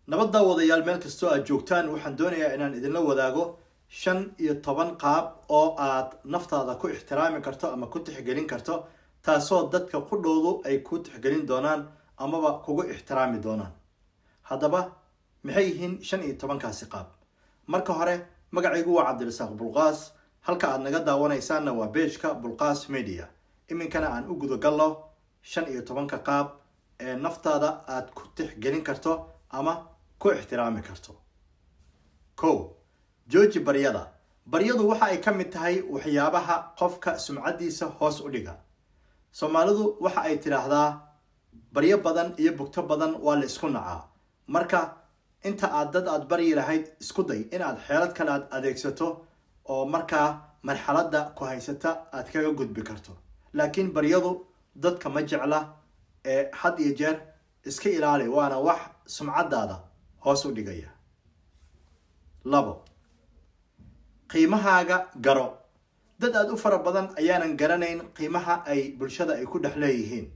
nabadda wadayaal meel kastoo aad joogtaan waxaan doonayaa inaan idinla wadaago 15 qaab oo aad naftaada ku ixtiraami karto ama ku tixgelin karto taasoo dadka ku dhowdu ay ku tixgelin doonaan amaba kugu ixtiraami doonaan. haddaba maxay yihiin 15 kaasi qaab? marka hore magacaygu waa Cabdirasaaq Bulqaas, halka aad naga daawanaysaana waa page-ka Bulqaas Media. iminkana aan u gudo gallo 15 qaab ee naftaada aad ku tixgelin karto ama ku ixtiraami karto. jooji baryada. baryadu waxa ay ka mid tahay waxyaabaha qofka sumcadiisa hoos u dhiga. Soomaalidu waxa ay tiraahdaa baryo badan iyo bugto badan waa la isku nacaa. marka inta aad baryi lahayd isku day in aad xeelad kale aad adeegsato oo markaa marxaladda ku haysata aad kaga gudbi karto. laakiin baryadu dadka ma jecla ee had iyo jeer iska ilaali, waana wax sumcadaada hoos u dhigaya. 2. qiimahaaga garo. dad aad u fara badan ayaanan garanayn qiimaha ay bulshada ay ku dhex leeyihiin.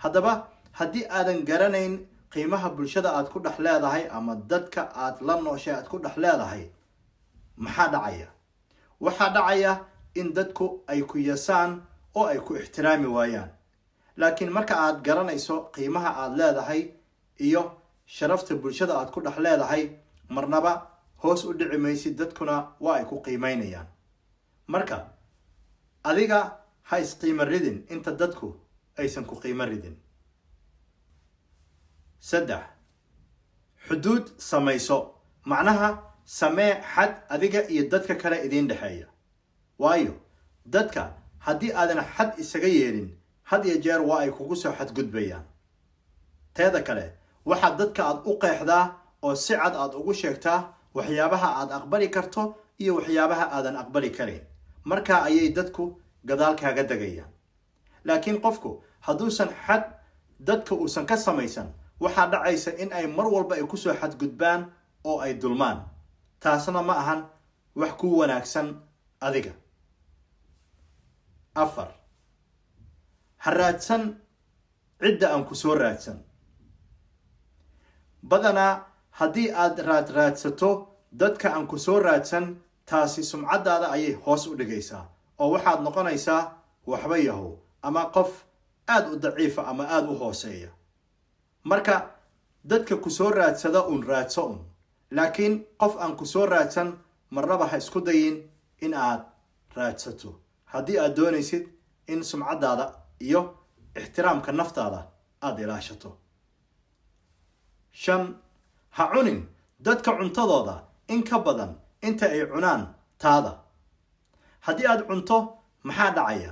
haddaba haddii aadan garanayn qiimaha bulshada aad ku dhex leedahay ama dadka aad la nooshay aad ku dhex leedahay, maxaa dhacaya? waxaa dhacaya in dadku ay ku yasaan oo ay ku ixtiraami waayaan. laakiin marka aad garanayso qiimaha aad leedahay iyo sharafta bulshada aad ku dhex leedahay, marnaba hoos u dhici maysid, dadkuna waa ay ku qiimeynayaan. marka adiga ha isqiimo ridin inta dadku aysan ku qiimo ridin. 3. xuduud samayso. macnaha samee xad adiga iyo dadka kale idiin dhexeeya. waayo dadka haddii aadan xad isaga yeelin, had iyo jeer waa ay kugu soo xadgudbayaan. teeda kale waxaad dadka aad u qeexdaa oo si cad aad ugu sheegtaa waxyaabaha aad aqbali karto iyo waxyaabaha aadan aqbali karin. markaa ayay dadku gadaal kaaga degayaan. laakiin qofku hadduusan xad dadka uusan ka samaysan, waxaa dhacaysa in ay mar walba ay kusoo xadgudbaan oo ay dulmaan. taasna ma ahan wax ku wanaagsan adiga. 4. ha raadsan cidda aan ku soo raadsan. badanaa haddii aad raadsato dadka aan ku soo raadsan, taasi sumcadaada ayay hoos u dhigaysaa oo waxaad noqonaysaa waxba yahow ama qof aad u daciifa ama aad u hooseeya. marka dadka ku soo raadsada raadso un, laakiin qof aan ku soo raadsan marnaba ha isku dayin in aad raadsato haddii aad doonaysid in sumcadaada iyo ixtiraamka naftaada aad ilaashato. 5. ha cunin dadka cuntadooda in ka badan inta ay cunaan taada. haddii aad cunto, maxaa dhacaya?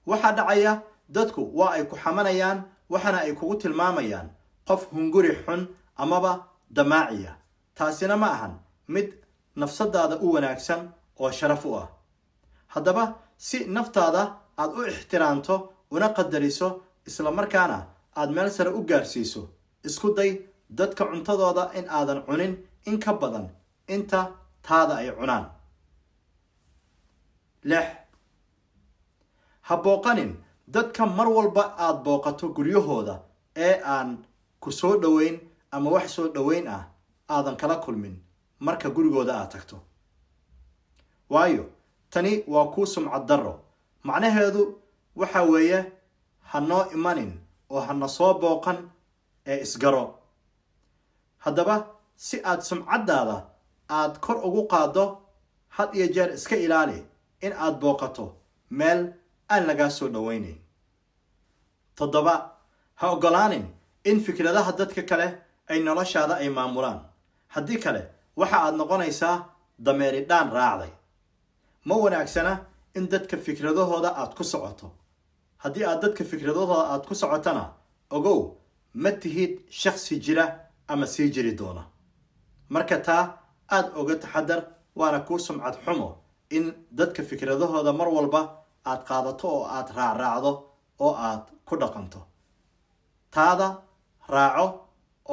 waxaa dhacaya dadku waa ay ku xamanayaan, waxaana ay kugu tilmaamayaan qof hunguri xun amaba damaaciya. taasina ma ahan mid nafsadaada u wanaagsan oo sharaf u ah. haddaba si naftaada aad u ixtiraamto una qadariso, isla markaana aad meel sare u gaarsiiso, isku day dadka cuntadooda in aadan cunin in ka badan inta taada ay cunaan. 6. ha booqanin dadka mar walba aad booqato guryahooda ee aan ku soo dhoweyn ama wax soo dhoweyn ah aadan kala kulmin marka gurigooda aad tagto. waayo tani waa kuu sumcad darro. macnaheedu waxa weeye ha noo imanin oo hana soo booqan ee isgaro. haddaba si aad sumcadaada aad kor ugu qaaddo, had iyo jeer iska ilaali in aad booqato meel aan lagaa soo dhoweynayn. 7. ha ogolaanin in fikradaha dadka kale ay noloshaada ay maamulaan. haddii kale waxa aad noqonaysaa dameeri dhaan raacday. ma wanaagsana in dadka fikradahooda aad ku socoto. haddii aad dadka fikradahooda aad ku socotana, ogow ma tihid shakhsi jira ama sii jiri doona. marka taa aad oga taxadar, waana kuu sumcad xumo in dadka fikradahooda mar walba aad qaadato oo aad raacraacdo oo aad ku dhaqanto. taada raaco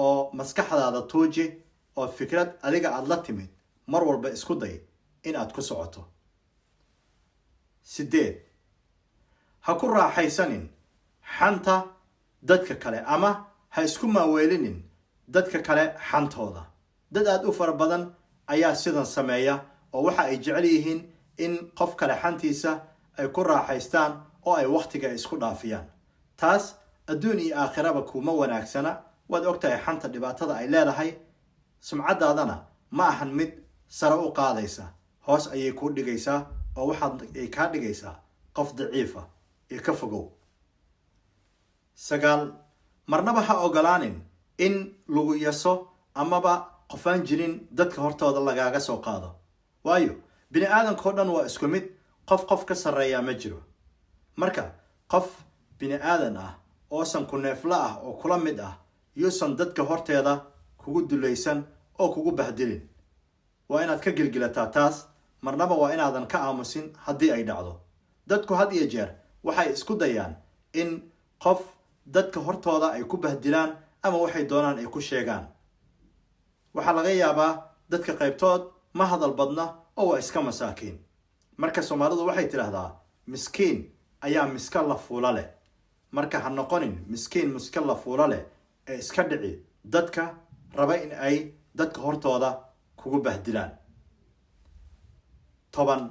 oo maskaxdaada tuuji oo fikrad adiga aad la timid mar walba isku day in aad ku socoto. 8. ha ku raaxaysanin xanta dadka kale ama ha isku maaweelinin dadka kale xantooda. dad aad u fara badan ayaa sidan sameeya oo waxa ay jecel yihiin in qof kale xantiisa ay ku raaxaystaan oo ay waqtiga isku dhaafiyaan. taas adduun iyo aakhiraba kuma wanaagsana. waad ogtahay xanta dhibaatada ay leedahay. sumcadaadana ma ahan mid sare u qaadaysa, hoos ayay ku dhigaysaa oo waxaad ay ka dhigaysaa qof daciif ah ee ka fogow. 9 marnaba ha ogolaanin in lagu yaso amaba qofaan jirin dadka hortooda lagaaga soo qaado. waayo bini aadamkoo dhan waa isku mid, qof ka sarreeya ma jiro. marka qof bini aadan ah oosan ku neefla ah oo kula mid ah yuusan dadka horteeda kugu dulaysan oo kugu bahdilin. waa inaad ka gilgilataa taas. marnaba waa inaadan ka aamusin haddii ay dhacdo. dadku had iyo jeer waxay isku dayaan in qof dadka hortooda ay ku bahdilaan ama waxay doonaan ay ku sheegaan. waxaa laga yaabaa dadka qaybtood ma hadal badna oo waa iska masaakiin. marka Soomaalidu waxay tiraahdaa miskiin ayaa miska la fuula leh. marka ha noqonin miskiin miska la fuula leh ee iska dhici dadka raba in ay dadka hortooda kugu bahdilaan. 10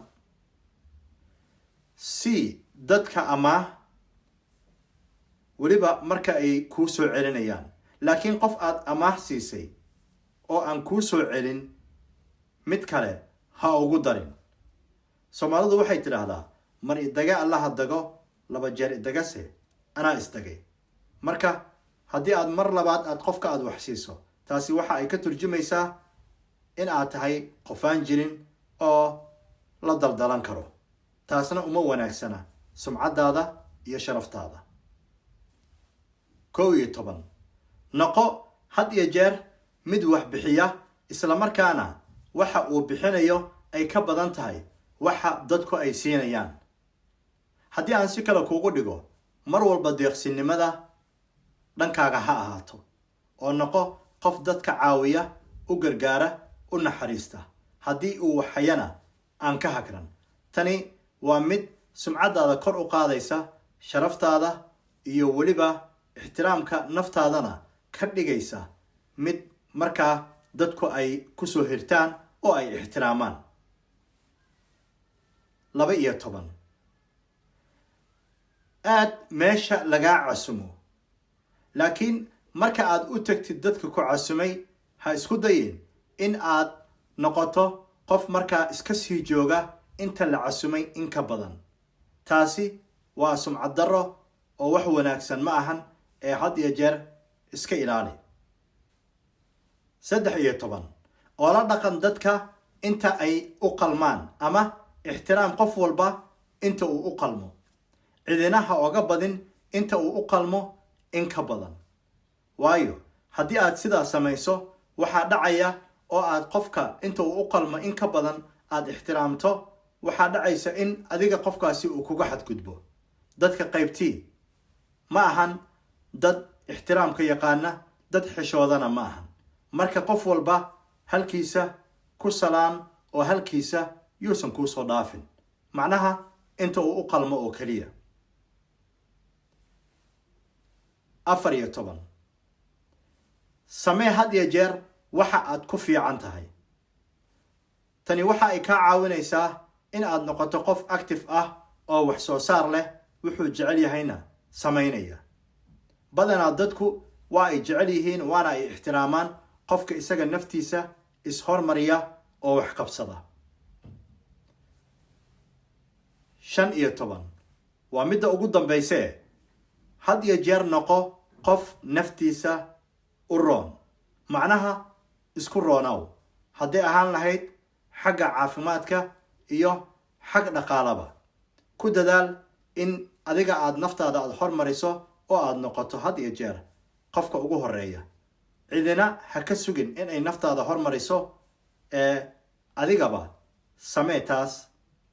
si dadka ama waliba marka ay kuu soo celinayaan. laakiin qof aad amaah siisay oo aan kuu soo celin mid kale ha ugu darin. Soomaalidu waxay tiraahdaa mar idaga Allah dago 2 jeer idagase anaa isdagay. marka haddii aad mar labaad aad qofka aad wax siiso, taasi waxa ay ka turjumaysaa in aad tahay qofaan jirin oo la daldalan karo. taasna uma wanaagsana sumcadaada iyo sharaftaada. 11 noqo had iyo jeer mid wax bixiya isla markaana waxa uu bixinayo ay ka badan tahay waxa dadku ay siinayaan. haddii aan si kale kuugu dhigo, mar walba deeqsinimada dhankaaga ha ahaato oo noqo qof dadka caawiya, u gargaara, u naxariista. haddii uu waxayana aan ka hagran. tani waa mid sumcadaada kor u qaadaysa, sharaftaada iyo waliba ixtiraamka naftaadana ka dhigaysa mid markaa dadku ay ku soo hirtaan oo ay ixtiraamaan. 12 aad meesha lagaa casumo. laakiin marka aad u tagtid dadka ku casumay, ha isku dayin in aad noqoto qof markaa iska sii jooga inta la casumay in ka badan. taasi waa sumcad darro oo wax wanaagsan ma ahan ee had iyo jeer iska ilaali. 13 oo la dhaqan dadka inta ay u qalmaan ama ixtiraam qof walba inta uu u qalmo. cidina ha oga badin inta uu u qalmo in ka badan. waayo haddii aad sidaa samayso, waxaa dhacaya oo aad qofka inta uu u qalmo in ka badan aad ixtiraamto, waxaa dhacaysa in adiga qofkaasi uu kuga xadgudbo. dadka qaybtii ma ahan dad ixtiraamka yaqaana, dad xishoodana ma ahan. marka qof walba halkiisa ku salaan oo halkiisa yuusan kuu soo dhaafin. macnaha inta uu u qalmo oo kaliya. 14 samee had iyo jeer waxa aad ku fiican tahay. tani waxa ay ka caawinaysaa in aad noqoto qof active ah oo wax soo saar leh, wuxuu jecel yahayna sameynaya. badanaa dadku waa ay jecel yihiin waana ay ixtiraamaan qofka isaga naftiisa is-hormariya oo wax qabsada. 15 waa midda ugu dambayse. had iyo jeer noqo qof naftiisa u roon. macnaha isku roonow. haddii ahaan lahayd xagga caafimaadka iyo xag dhaqaalaba. ku dadaal in adiga aad naftaada aad hormariso oo aad noqoto had iyo jeer qofka ugu horeeya. cidina ha ka sugin in ay naftaada hormariso ee adigaba samee taas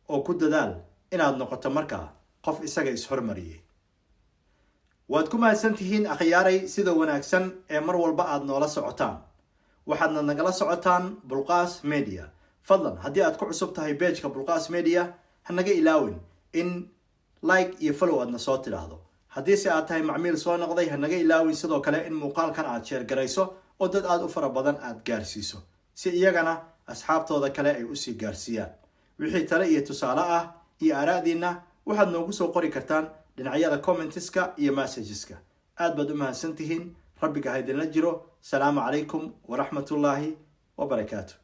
oo ku dadaal inaad noqoto markaa qof isaga is-hormariyay. waad ku mahadsantihiin akhyaaray sida wanaagsan ee mar walba aad noola socotaan. waxaadna nagala socotaan Bulqaas Media. fadlan haddii aad ku cusub tahay page-ka Bulqaas Media, ha naga ilaawin in like iyo follow aadna soo tidhaahdo. haddii se aad tahay macmiil soo noqday, ha naga ilaawin sidoo kale in muuqaalkan aad share garayso oo dad aad u fara badan aad gaarsiiso si iyagana asxaabtooda kale ay usii gaarsiiyaan. wixii tale iyo tusaale ah iyo aaraadiina waxaad noogu soo qori kartaan dhinacyada commenteska iyo messageska. aad baad u mahadsantihiin. rabbiga ha idinla jiro. salaamu calaykum waraxmatullaahi wabarakaatu.